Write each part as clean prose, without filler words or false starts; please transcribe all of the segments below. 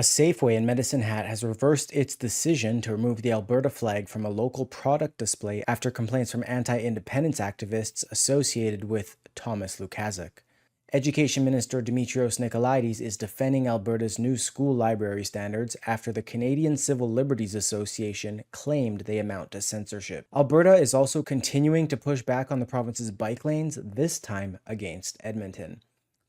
Safeway in Medicine Hat has reversed its decision to remove the Alberta flag from a local product display after complaints from anti-independence activists associated with Thomas Lukaszuk. Education Minister Demetrios Nicolaides is defending Alberta's new school library standards after the Canadian Civil Liberties Association claimed they amount to censorship. Alberta is also continuing to push back on the province's bike lanes, this time against Edmonton.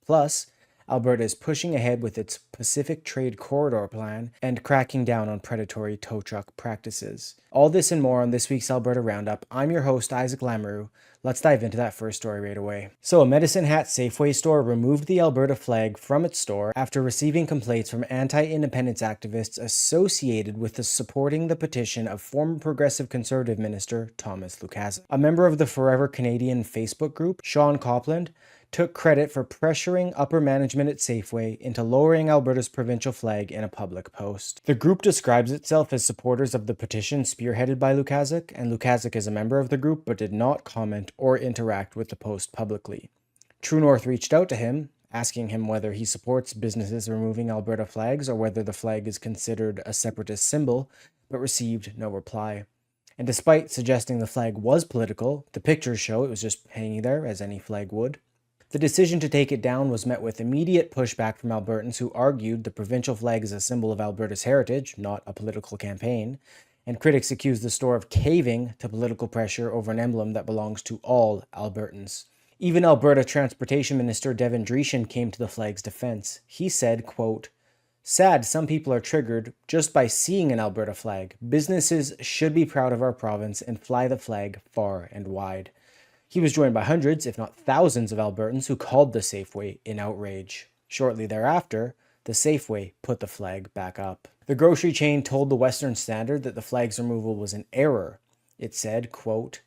Plus, Alberta is pushing ahead with its Pacific Trade Corridor plan and cracking down on predatory tow truck practices. All this and more on this week's Alberta Roundup. I'm your host, Isaac Lamoureux. Let's dive into that first story right away. So, a Medicine Hat Safeway store removed the Alberta flag from its store after receiving complaints from anti-independence activists associated with supporting the petition of former Progressive Conservative Minister Thomas Lukaszuk. A member of the Forever Canadian Facebook group, Sean Copland, took credit for pressuring upper management at Safeway into lowering Alberta's provincial flag in a public post. The group describes itself as supporters of the petition spearheaded by Lukaszuk, and Lukaszuk is a member of the group but did not comment or interact with the post publicly. True North reached out to him, asking him whether he supports businesses removing Alberta flags or whether the flag is considered a separatist symbol, but received no reply. And despite suggesting the flag was political, the pictures show it was just hanging there as any flag would. The decision to take it down was met with immediate pushback from Albertans who argued the provincial flag is a symbol of Alberta's heritage, not a political campaign, and critics accused the store of caving to political pressure over an emblem that belongs to all Albertans. Even Alberta Transportation Minister Demetrios came to the flag's defense. He said, quote, "Sad some people are triggered just by seeing an Alberta flag. Businesses should be proud of our province and fly the flag far and wide." He was joined by hundreds, if not thousands, of Albertans who called the Safeway in outrage. Shortly thereafter, the Safeway put the flag back up. The grocery chain told the Western Standard that the flag's removal was an error. It said, quote,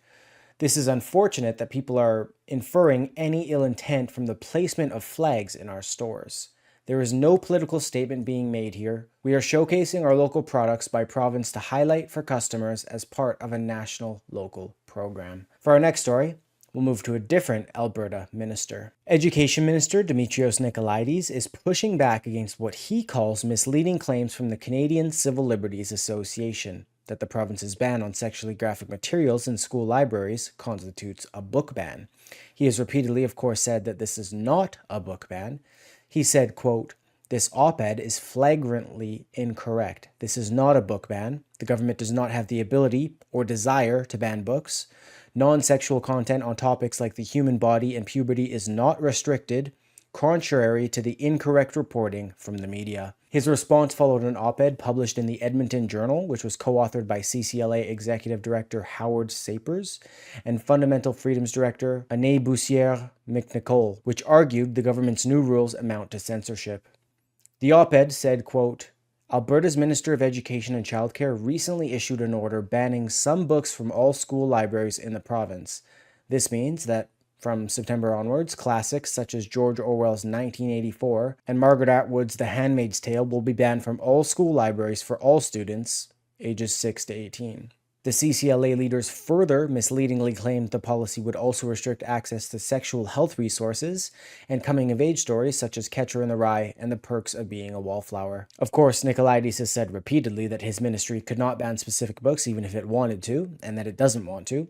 "This is unfortunate that people are inferring any ill intent from the placement of flags in our stores. There is no political statement being made here. We are showcasing our local products by province to highlight for customers as part of a national local program." For our next story, we'll move to a different Alberta minister. Education Minister Demetrios Nicolaides is pushing back against what he calls misleading claims from the Canadian Civil Liberties Association that the province's ban on sexually graphic materials in school libraries constitutes a book ban. He has repeatedly, of course, said that this is not a book ban. He said, quote, "This op-ed is flagrantly incorrect. This is not a book ban. The government does not have the ability or desire to ban books. Non-sexual content on topics like the human body and puberty is not restricted, contrary to the incorrect reporting from the media." His response followed an op-ed published in the Edmonton Journal, which was co-authored by CCLA Executive Director Howard Sapers and Fundamental Freedoms Director Anne Boussière-McNicol, which argued the government's new rules amount to censorship. The op-ed said, quote, "Alberta's Minister of Education and Childcare recently issued an order banning some books from all school libraries in the province. This means that from September onwards, classics such as George Orwell's 1984 and Margaret Atwood's The Handmaid's Tale will be banned from all school libraries for all students ages 6 to 18. The CCLA leaders further misleadingly claimed the policy would also restrict access to sexual health resources and coming-of-age stories such as Catcher in the Rye and The Perks of Being a Wallflower. Of course, Nicolaides has said repeatedly that his ministry could not ban specific books even if it wanted to, and that it doesn't want to.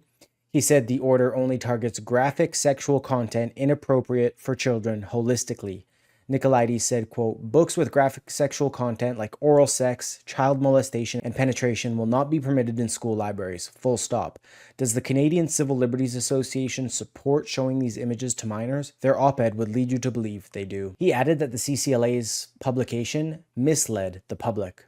He said the order only targets graphic sexual content inappropriate for children holistically. Nicolaides said, quote, "Books with graphic sexual content like oral sex, child molestation, and penetration will not be permitted in school libraries. Full stop. Does the Canadian Civil Liberties Association support showing these images to minors? Their op-ed would lead you to believe they do." He added that the CCLA's publication misled the public,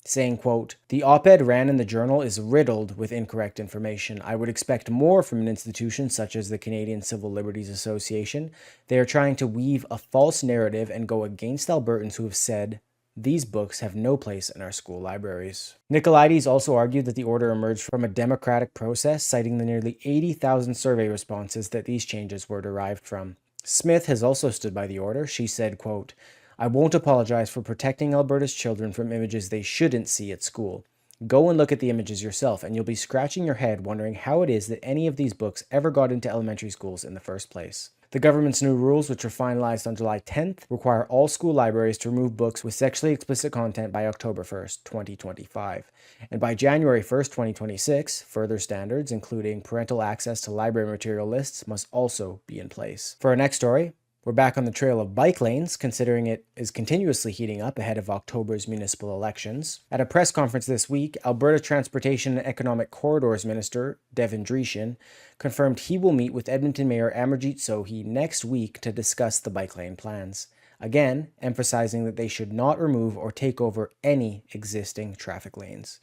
saying, quote, "The op-ed ran in the journal is riddled with incorrect information. I would expect more from an institution such as the Canadian Civil Liberties Association. They are trying to weave a false narrative and go against Albertans who have said these books have no place in our school libraries." Nicolaides also argued that the order emerged from a democratic process, citing the nearly 80,000 survey responses that these changes were derived from. Smith has also stood by the order. She said, quote, "I won't apologize for protecting Alberta's children from images they shouldn't see at school. Go and look at the images yourself, and you'll be scratching your head wondering how it is that any of these books ever got into elementary schools in the first place." The government's new rules, which were finalized on July 10th, require all school libraries to remove books with sexually explicit content by October 1st, 2025. And by January 1st, 2026, further standards, including parental access to library material lists, must also be in place. For our next story, we're back on the trail of bike lanes, considering it is continuously heating up ahead of October's municipal elections. At a press conference this week, Alberta Transportation and Economic Corridors Minister Demetrios confirmed he will meet with Edmonton Mayor Amarjeet Sohi next week to discuss the bike lane plans, again emphasizing that they should not remove or take over any existing traffic lanes.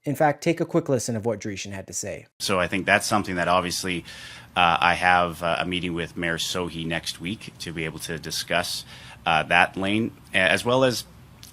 In fact, take a quick listen of what Dreeshen had to say. So I think that's something that obviously I have a meeting with Mayor Sohi next week to be able to discuss that lane, as well as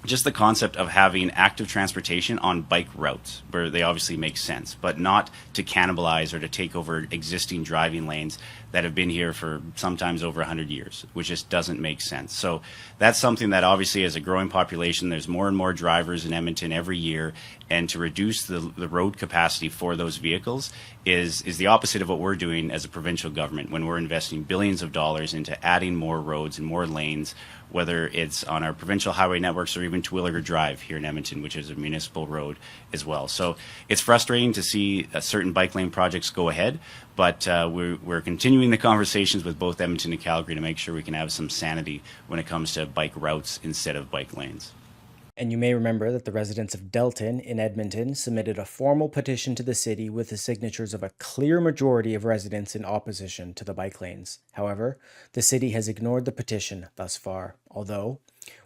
just the concept of having active transportation on bike routes where they obviously make sense, but not to cannibalize or to take over existing driving lanes that have been here for sometimes over 100 years, which just doesn't make sense. So that's something that obviously as a growing population, there's more and more drivers in Edmonton every year, and to reduce the road capacity for those vehicles is the opposite of what we're doing as a provincial government when we're investing billions of dollars into adding more roads and more lanes, whether it's on our provincial highway networks or even Terwillegar Drive here in Edmonton, which is a municipal road as well. So it's frustrating to see certain bike lane projects go ahead, but we're continuing the conversations with both Edmonton and Calgary to make sure we can have some sanity when it comes to bike routes instead of bike lanes. And you may remember that the residents of Delton in Edmonton submitted a formal petition to the city with the signatures of a clear majority of residents in opposition to the bike lanes. However, the city has ignored the petition thus far, although,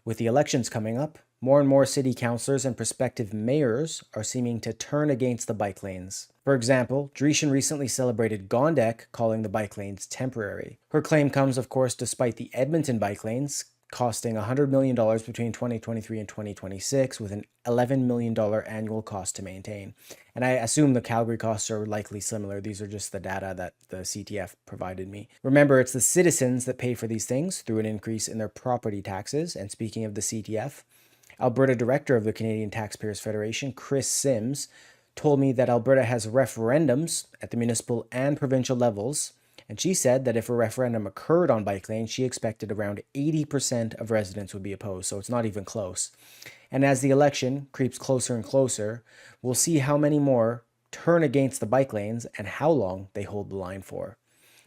with the elections coming up, more and more city councillors and prospective mayors are seeming to turn against the bike lanes. For example, Dreeshen recently celebrated Gondek, calling the bike lanes temporary. Her claim comes, of course, despite the Edmonton bike lanes costing $100 million between 2023 and 2026, with an $11 million annual cost to maintain. And I assume the Calgary costs are likely similar. These are just the data that the CTF provided me. Remember, it's the citizens that pay for these things through an increase in their property taxes. And speaking of the CTF, Alberta Director of the Canadian Taxpayers Federation, Chris Sims, told me that Alberta has referendums at the municipal and provincial levels. And she said that if a referendum occurred on bike lanes, she expected around 80% of residents would be opposed, so it's not even close. And as the election creeps closer and closer, we'll see how many more turn against the bike lanes and how long they hold the line for.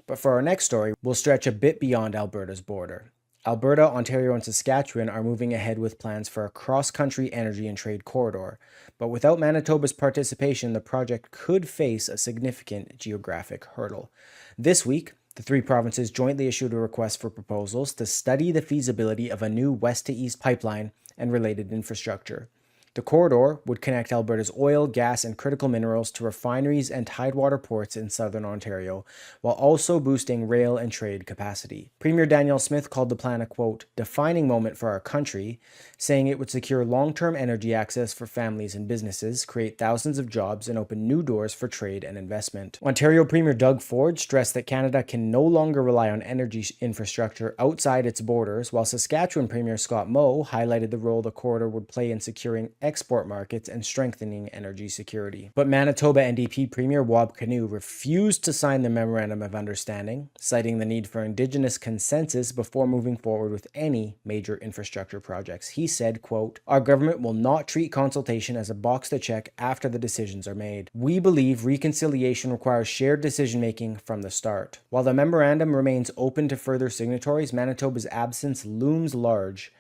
But for our next story, we'll stretch a bit beyond Alberta's border. Alberta, Ontario, and Saskatchewan are moving ahead with plans for a cross-country energy and trade corridor. But without Manitoba's participation, the project could face a significant geographic hurdle. This week, the three provinces jointly issued a request for proposals to study the feasibility of a new west-to-east pipeline and related infrastructure. The corridor would connect Alberta's oil, gas, and critical minerals to refineries and tidewater ports in southern Ontario, while also boosting rail and trade capacity. Premier Danielle Smith called the plan a, quote, defining moment for our country, saying it would secure long-term energy access for families and businesses, create thousands of jobs, and open new doors for trade and investment. Ontario Premier Doug Ford stressed that Canada can no longer rely on energy infrastructure outside its borders, while Saskatchewan Premier Scott Moe highlighted the role the corridor would play in securing export markets and strengthening energy security. But Manitoba NDP Premier Wab Kinew refused to sign the Memorandum of Understanding, citing the need for Indigenous consensus before moving forward with any major infrastructure projects. He said, quote, our government will not treat consultation as a box to check after the decisions are made. We believe reconciliation requires shared decision-making from the start. While the memorandum remains open to further signatories, Manitoba's absence looms large.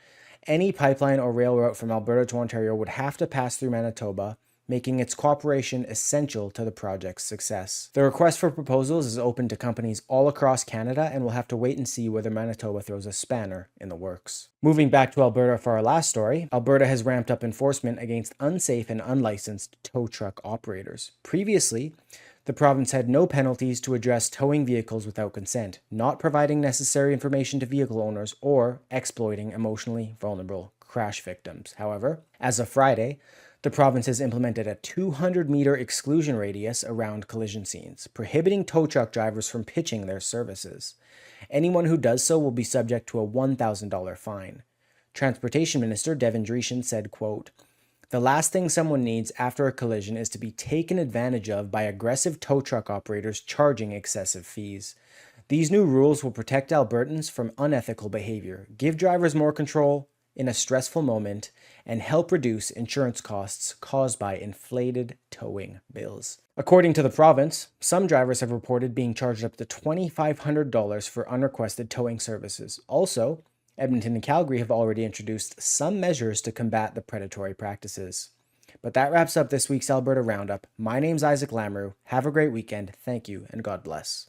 Any pipeline or rail route from Alberta to Ontario would have to pass through Manitoba, making its cooperation essential to the project's success. The request for proposals is open to companies all across Canada, and we'll have to wait and see whether Manitoba throws a spanner in the works. Moving back to Alberta for our last story, Alberta has ramped up enforcement against unsafe and unlicensed tow truck operators. Previously, the province had no penalties to address towing vehicles without consent, not providing necessary information to vehicle owners, or exploiting emotionally vulnerable crash victims. However, as of Friday, the province has implemented a 200-meter exclusion radius around collision scenes, prohibiting tow truck drivers from pitching their services. Anyone who does so will be subject to a $1,000 fine. Transportation Minister Demetrios said, quote, the last thing someone needs after a collision is to be taken advantage of by aggressive tow truck operators charging excessive fees. These new rules will protect Albertans from unethical behavior, give drivers more control in a stressful moment, and help reduce insurance costs caused by inflated towing bills. According to the province, some drivers have reported being charged up to $2,500 for unrequested towing services. Also, Edmonton and Calgary have already introduced some measures to combat the predatory practices. But that wraps up this week's Alberta Roundup. My name's Isaac Lamoureux. Have a great weekend. Thank you, and God bless.